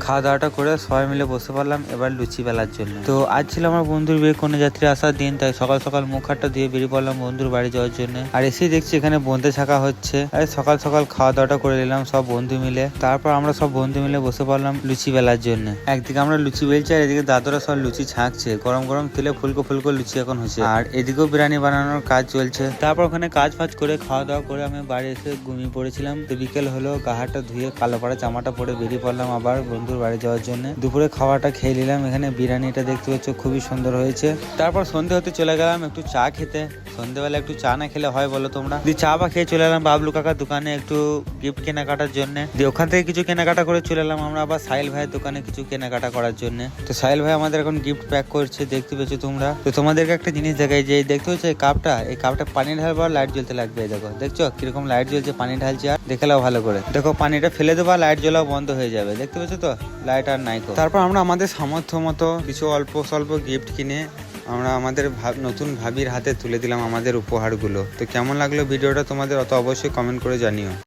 খাওয়া দাওয়াটা করে সবাই মিলে বসে পড়লাম এবার লুচি বেলার জন্য। তো আজ ছিল আমার বন্ধুর বিয়ে কনে যাত্রী আসার দিন, তাই সকাল সকাল মুখ হাতটা দিয়ে বেরিয়ে পড়লাম বন্ধুর বাড়ি যাওয়ার জন্য। আর এসেই দেখছি এখানে বোঁদে ছাকা হচ্ছে। আর সকাল সকাল খাওয়া দাওয়াটা করে নিলাম সব বন্ধু মিলে। তারপর আমরা সব বন্ধু মিলে বসে পড়লাম লুচি বেলার জন্য। একদিকে আমরা লুচি বেলছি আর এদিকে দাদুরা সব লুচি ছাঁকছে। গরম গরম তেলে ফুলকো ফুলকো লুচি এখন হচ্ছে। আর এদিকেও বিরিয়ানি বানানোর কাজ চলছে। তারপর ওখানে কাজ ফাজ করে খাওয়া দাওয়া করে আমি বাড়ি এসে ঘুমিয়ে পড়েছিলাম। তো বিকেল হলো, গাহাটা ধুয়ে কালো পাড়া জামাটা পরে বেরিয়ে পড়লাম আবার বন্ধুর বাড়ি যাওয়ার জন্য। দুপুরে খাওয়াটা খেয়ে নিলাম। এখানে বিরিয়ানিটা দেখতে পাচ্ছ খুবই সুন্দর হয়েছে। তারপর সন্ধে হতে চলে গেলাম একটু চা খেতে। সন্ধ্যেবেলা একটু চা না খেলে হয় বলো তোমরা? দিয়ে চা বা খেয়ে চলে এলাম বাবলু কাকার দোকানে একটু গিফট কেনাকাটার জন্য। দিয়ে ওখান থেকে কিছু কেনাকাটা করে চলে এলাম আমরা আবার সাহিল ভাইয়ের দোকানে কিছু কেনাকাটা করার জন্য। তো সাহিল ভাই আমাদের এখন গিফট প্যাক করছে, দেখতে পেয়েছো তোমরা। তো তোমাদেরকে একটা জিনিস দেখাই, যে দেখতে পাচ্ছ এই কাপটা পানি ঢালবো আর লাইট জ্বলতে লাগবে। দেখো দেখছো কিরকম লাইট জ্বলছে, পানি ঢালছে। আর দেখে নাও ভালো করে, দেখো পানিটা ফেলে দেবো আর লাইট জ্বলাও বন্ধ হয়ে যাবে। দেখতে পেয়েছো তো লাইট আর নাই। তারপর আমরা আমাদের সামর্থ্য মতো কিছু অল্প স্বল্প গিফট কিনে আমরা আমাদের নতুন ভাবির হাতে তুলে দিলাম আমাদের উপহারগুলো। তো কেমন লাগলো ভিডিওটা তোমাদের অত অবশ্যই কমেন্ট করে জানিও।